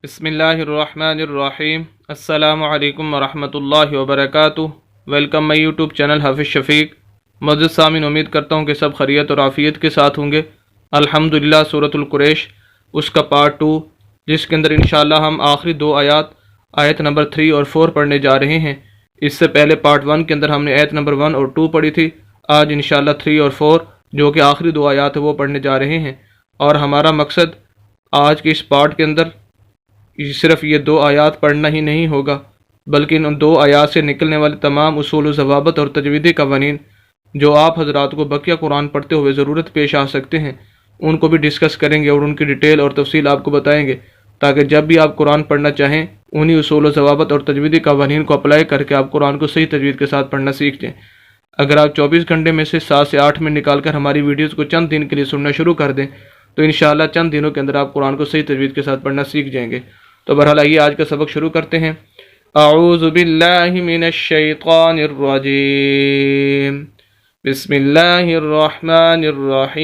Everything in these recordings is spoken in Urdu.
بسم اللہ الرحمن الرحیم السلام علیکم ورحمۃ اللہ وبرکاتہ۔ ویلکم مائی یوٹیوب چینل حافظ شفیق۔ معزز سامعین، امید کرتا ہوں کہ سب خیریت اور عافیت کے ساتھ ہوں گے۔ الحمدللہ سورۃ القریش اس کا پارٹ 2، جس کے اندر انشاءاللہ ہم آخری دو آیت نمبر 3 اور 4 پڑھنے جا رہے ہیں۔ اس سے پہلے پارٹ 1 کے اندر ہم نے آیت نمبر 1 اور 2 پڑھی تھی۔ آج انشاءاللہ 3 اور 4 جو کہ آخری دو آیات ہیں وہ پڑھنے جا رہے ہیں، اور ہمارا مقصد آج کے اس پارٹ کے اندر صرف یہ دو آیات پڑھنا ہی نہیں ہوگا، بلکہ ان دو آیات سے نکلنے والے تمام اصول و ضوابط اور تجویدی قوانین جو آپ حضرات کو بقیہ قرآن پڑھتے ہوئے ضرورت پیش آ سکتے ہیں، ان کو بھی ڈسکس کریں گے اور ان کی ڈیٹیل اور تفصیل آپ کو بتائیں گے، تاکہ جب بھی آپ قرآن پڑھنا چاہیں انہی اصول و ضوابط اور تجویدی قوانین کو اپلائی کر کے آپ قرآن کو صحیح تجوید کے ساتھ پڑھنا سیکھ جائیں۔ اگر آپ 24 گھنٹے میں سے 7 سے 8 منٹ نکال کر ہماری ویڈیوز کو چند دن کے لیے سننا شروع کر دیں تو انشاءاللہ چند دنوں کے اندر آپ قرآن کو صحیح تجوید کے ساتھ پڑھنا سیکھ جائیں گے۔ تو بہرحال آئیے آج کا سبق شروع کرتے ہیں۔ اعوذ باللہ من الشیطان الرجیم، بسم اللہ الرحمن الرحیم۔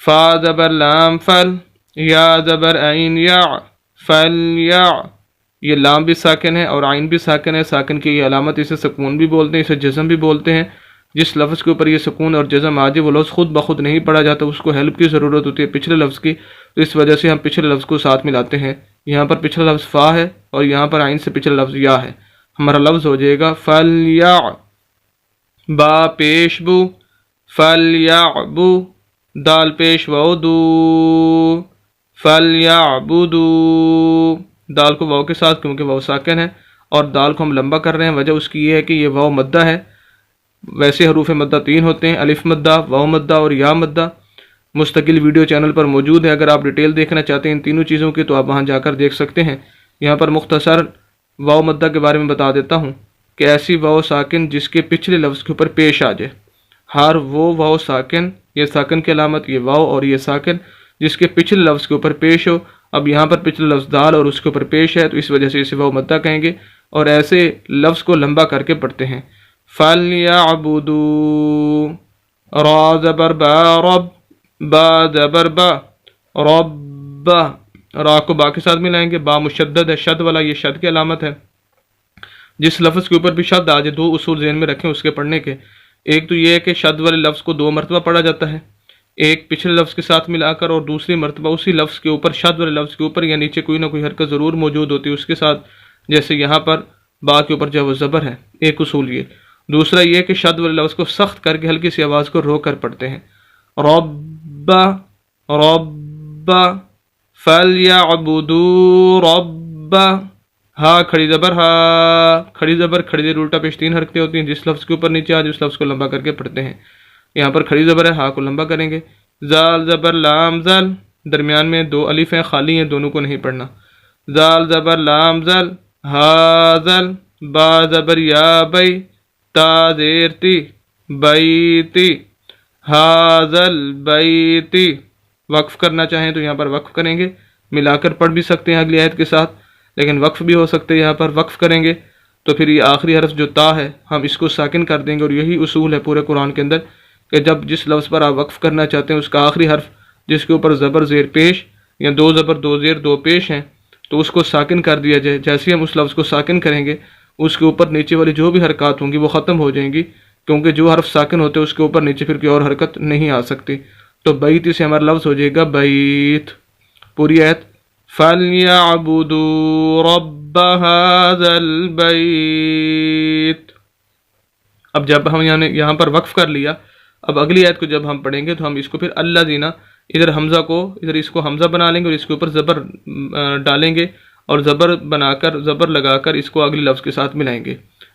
فا زبر لام فل، یا زبر عین یا، فل یا۔ یہ لام بھی ساکن ہے اور عین بھی ساکن ہے۔ ساکن کی یہ علامت، اسے سکون بھی بولتے ہیں، اسے جزم بھی بولتے ہیں۔ جس لفظ کے اوپر یہ سکون اور جزم آ جائے وہ لفظ خود بخود نہیں پڑھا جاتا، اس کو ہیلپ کی ضرورت ہوتی ہے پچھلے لفظ کی، تو اس وجہ سے ہم پچھلے لفظ کو ساتھ ملاتے ہیں۔ یہاں پر پچھلا لفظ فا ہے اور یہاں پر عین سے پچھلا لفظ یا ہے۔ ہمارا لفظ ہو جائے گا فَلْيَعْ، با پیش بو، فَلْيَعْبُ، دال پیش واو دو، فَلْيَعْبُدُوا، دال کو واو کے ساتھ کیونکہ واو ساکن ہے اور دال کو ہم لمبا کر رہے ہیں، وجہ اس کی یہ ہے کہ یہ واو مدہ ہے۔ ویسے حروف مدہ 3 ہوتے ہیں، الف مدہ، واو مدہ اور یا مدہ۔ مستقل ویڈیو چینل پر موجود ہے، اگر آپ ڈیٹیل دیکھنا چاہتے ہیں ان تینوں چیزوں کی تو آپ وہاں جا کر دیکھ سکتے ہیں۔ یہاں پر مختصر واو مدہ کے بارے میں بتا دیتا ہوں کہ ایسی واو ساکن جس کے پچھلے لفظ کے اوپر پیش آ جائے، ہر وہ واو ساکن، یہ ساکن کی علامت یہ واو اور یہ ساکن جس کے پچھلے لفظ کے اوپر پیش ہو۔ اب یہاں پر پچھلے لفظ دال اور اس کے اوپر پیش ہے تو اس وجہ سے اسے واو مدہ کہیں گے، اور ایسے لفظ کو لمبا کر کے پڑھتے ہیں۔ فَلْيَعْبُدُوا، را زبر با رب، با زبر با، رب، را کو با کے ساتھ ملائیں گے، با مشدد ہے، شد والا، یہ شد کی علامت ہے۔ جس لفظ کے اوپر بھی شد آ جائے، دو اصول ذہن میں رکھیں اس کے پڑھنے کے۔ ایک تو یہ ہے کہ شد والے لفظ کو 2 مرتبہ پڑھا جاتا ہے، ایک پچھلے لفظ کے ساتھ ملا کر، اور دوسری مرتبہ اسی لفظ کے اوپر، شد والے لفظ کے اوپر یا نیچے کوئی نہ کوئی حرکت ضرور موجود ہوتی ہے اس کے ساتھ، جیسے یہاں پر با کے اوپر جو وہ زبر ہے، ایک اصول یہ۔ دوسرا یہ کہ شد والے لفظ کو سخت کر کے ہلکی سی آواز کو روک کر پڑھتے ہیں۔ رب، رب، فَلْيَعْبُدُوا رَبَّ، ہا کھڑی زبر ہا، کھڑی زبر کھڑی زیر الٹا پیش 3 حرکتیں ہوتی ہیں، جس لفظ کے اوپر نیچے آج اس لفظ کو لمبا کر کے پڑھتے ہیں۔ یہاں پر کھڑی زبر ہے، ہا کو لمبا کریں گے۔ زال زبر لام زل، درمیان میں 2 الف ہیں، خالی ہیں، دونوں کو نہیں پڑھنا۔ زال زبر لام زل، ہا زل، با زبر یا بئی، تا زیر تی، بیتی، ہاذل بیتی۔ وقف کرنا چاہیں تو یہاں پر وقف کریں گے، ملا کر پڑھ بھی سکتے ہیں اگلی آیت کے ساتھ، لیکن وقف بھی ہو سکتے ہیں۔ یہاں پر وقف کریں گے تو پھر یہ آخری حرف جو تا ہے ہم اس کو ساکن کر دیں گے، اور یہی اصول ہے پورے قرآن کے اندر کہ جب جس لفظ پر آپ وقف کرنا چاہتے ہیں اس کا آخری حرف جس کے اوپر زبر زیر پیش یا 2 زبر 2 زیر 2 پیش ہیں تو اس کو ساکن کر دیا جائے۔ جیسے ہم اس لفظ کو ساکن کریں گے اس کے اوپر نیچے والی جو بھی حرکات ہوں گی وہ ختم ہو جائیں گی، کیونکہ جو حرف ساکن ہوتے ہیں اس کے اوپر نیچے پھر کوئی اور حرکت نہیں آ سکتی۔ تو بیت سے ہمارا لفظ ہو جائے گا بیت۔ پوری آیت فَلْيَعْبُدُوا رَبَّ هَذَا الْبَيْتِ۔ اب جب ہم یہاں پر وقف کر لیا، اب اگلی آیت کو جب ہم پڑھیں گے تو ہم اس کو پھر اللہ دینا، ادھر حمزہ کو، ادھر اس کو حمزہ بنا لیں گے اور اس کے اوپر زبر ڈالیں گے، اور زبر بنا کر، زبر لگا کر اس کو اگلے لفظ کے ساتھ ملائیں گے۔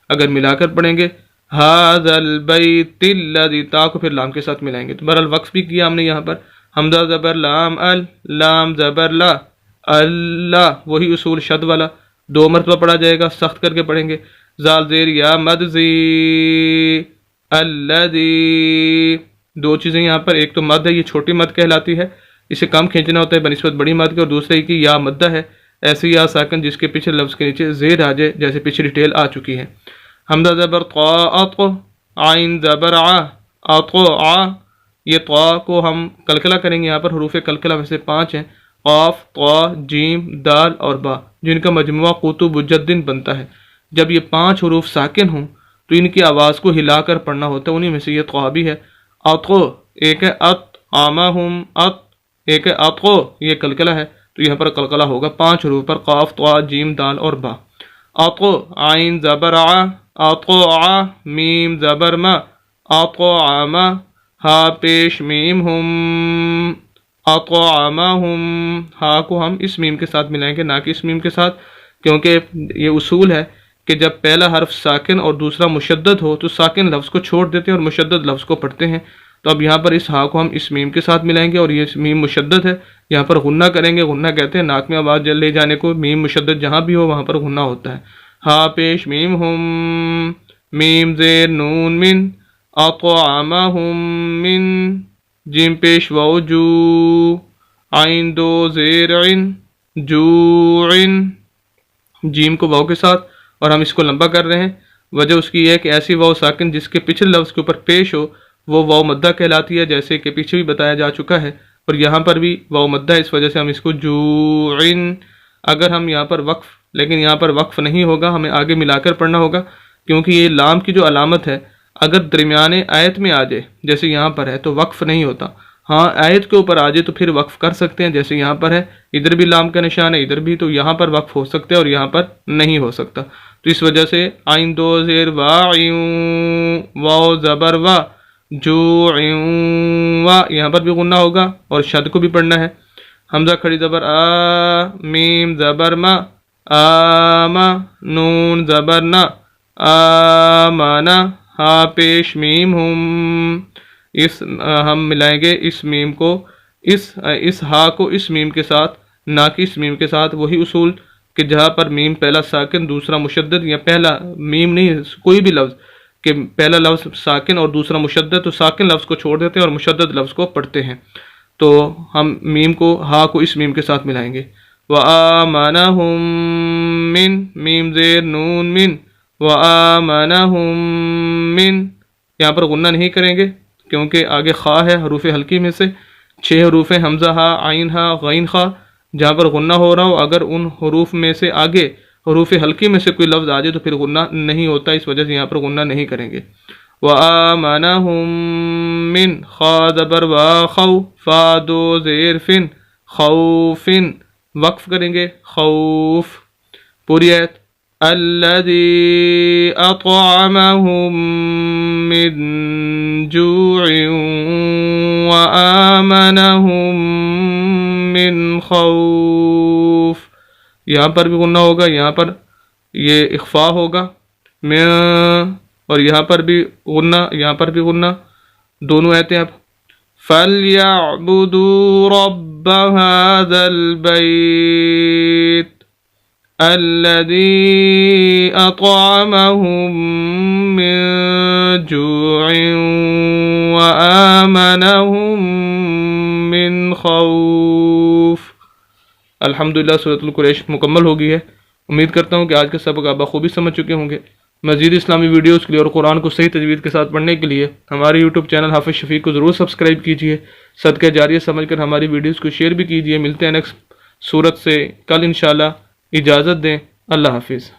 اگر ملا کر پڑھیں گے هَذَا الْبَيْتِ الَّذِي، تا کو پھر لام کے ساتھ ملائیں گے۔ تو بہرحال وقف بھی کیا ہم نے یہاں پر، حمزہ زبر لام ال، لام زبر لا، اللہ، وہی اصول شد والا 2 مرتبہ پڑھا جائے گا، سخت کر کے پڑھیں گے۔ زال زیر یا مد زی، الذی، 2 چیزیں یہاں پر، ایک تو مد ہے، یہ چھوٹی مد کہلاتی ہے، اسے کم کھینچنا ہوتا ہے بنسبت بڑی مد کے، اور دوسرے کی یا مدہ ہے، ایسی یا ساکن جس کے پچھلے لفظ کے نیچے زیر آ جائے، جیسے پیچھے ڈیٹیل آ چکی ہے۔ حمزہ زبر طا اطو، عین زبر ع، اطو ع، یہ طا کو ہم کلکلہ کریں گے، یہاں پر حروف کلکلہ ویسے 5 ہیں، قاف طا جیم دال اور با، جن کا مجموعہ قطب الجدن بنتا ہے۔ جب یہ 5 حروف ساکن ہوں تو ان کی آواز کو ہلا کر پڑھنا ہوتا ہے، انہی میں سے یہ طا بھی ہے۔ اطو ایک ہے ات، آمہم ات ایک ہے اطو، یہ کلکلہ ہے تو یہاں پر کلکلہ ہوگا 5 حروف پر، قاف طا جیم دال اور با۔ اطو عین زبر ع، اطو ع میم زبر ما، اطعم ہا پیش میم ہم، اطعمہم، ہا کو ہم اس میم کے ساتھ ملائیں گے نہ کہ اس میم کے ساتھ، کیونکہ یہ اصول ہے کہ جب پہلا حرف ساکن اور دوسرا مشدد ہو تو ساکن لفظ کو چھوڑ دیتے ہیں اور مشدد لفظ کو پڑھتے ہیں۔ تو اب یہاں پر اس ہا کو ہم اس میم کے ساتھ ملائیں گے اور یہ میم مشدد ہے، یہاں پر غنہ کریں گے۔ غنہ کہتے ہیں ناک میں آواز لے جانے کو، میم مشدد جہاں بھی ہو وہاں پر غنہ ہوتا ہے۔ ہا پیش میم ہم، میم زیر نون من، اطعمہم من، جیم پیش واو جو، عین دو زیر عن، جوعن، جیم کو واو کے ساتھ، اور ہم اس کو لمبا کر رہے ہیں۔ وجہ اس کی یہ ہے کہ ایسی واو ساکن جس کے پچھلے لفظ کے اوپر پیش ہو وہ واو مدہ کہلاتی ہے، جیسے کہ پیچھے بھی بتایا جا چکا ہے، اور یہاں پر بھی واو مدہ ہے، اس وجہ سے ہم اس کو جوعن۔ اگر ہم یہاں پر وقف، لیکن یہاں پر وقف نہیں ہوگا، ہمیں آگے ملا کر پڑھنا ہوگا، کیونکہ یہ لام کی جو علامت ہے اگر درمیانے آیت میں آ جائے جیسے یہاں پر ہے تو وقف نہیں ہوتا۔ ہاں آیت کے اوپر آ جائے تو پھر وقف کر سکتے ہیں، جیسے یہاں پر ہے، ادھر بھی لام کا نشان ہے ادھر بھی، تو یہاں پر وقف ہو سکتا ہے اور یہاں پر نہیں ہو سکتا۔ تو اس وجہ سے عین دو زیر وا عیون، واو زبر وا، جو عیون وا، یہاں پر بھی غنہ ہوگا اور شد کو بھی پڑھنا ہے۔ حمزہ کھڑی زبر آ، میم زبر ما، آما، نون زبر نا، آمانا، ہا پیش میم ہم، اس ہم ملائیں گے اس میم کو اس ہا کو اس میم کے ساتھ نہ کہ اس میم کے ساتھ۔ وہی اصول کہ جہاں پر میم پہلا ساکن دوسرا مشدد، یا پہلا میم نہیں کوئی بھی لفظ کہ پہلا لفظ ساکن اور دوسرا مشدد، تو ساکن لفظ کو چھوڑ دیتے ہیں اور مشدد لفظ کو پڑھتے ہیں، تو ہم میم کو ہا کو اس میم کے ساتھ ملائیں گے۔ وَآمَنَهُم مِّن، میم زیر نون من، وَآمَنَهُم مِّن، یہاں پر غنہ نہیں کریں گے کیونکہ آگے خا ہے حروف حلقی میں سے، 6 حروف ہیں، حمزہ ہا، عین ہا، غین خا، جہاں پر غنہ ہو رہا ہو اگر ان حروف میں سے آگے حروف حلقی میں سے کوئی لفظ آ جائے تو پھر غنہ نہیں ہوتا، اس وجہ سے یہاں پر غنہ نہیں کریں گے۔ وَآمَنَهُم مِّن، خا زبر وا خو، فا دو زیر فن، خوفن، وقف کریں گے خوف، پوری آیت۔ الذی اطعمہم من جوع وآمنہم من خوف، یہاں پر بھی غنہ ہوگا، یہاں پر یہ اخفاء ہوگا، اور یہاں پر بھی غنہ، یہاں پر بھی غنہ، دونوں آیتیں اب۔ فَلْيَعْبُدُوا رَبَّ هَذَا الْبَيْتِ الَّذِي أَطْعَمَهُم مِّن جُوعٍ وَآمَنَهُم مِّن خوف۔ الحمدللہ سورۃ القریش مکمل ہو گئی ہے۔ امید کرتا ہوں کہ آج کا سبق آپ بخوبی سمجھ چکے ہوں گے۔ مزید اسلامی ویڈیوز کے لیے اور قرآن کو صحیح تجوید کے ساتھ پڑھنے کے لیے ہمارے یوٹیوب چینل حافظ شفیق کو ضرور سبسکرائب کیجیے، صدقہ جاریہ سمجھ کر ہماری ویڈیوز کو شیئر بھی کیجیے۔ ملتے ہیں نیکسٹ صورت سے کل انشاءاللہ، اجازت دیں، اللہ حافظ۔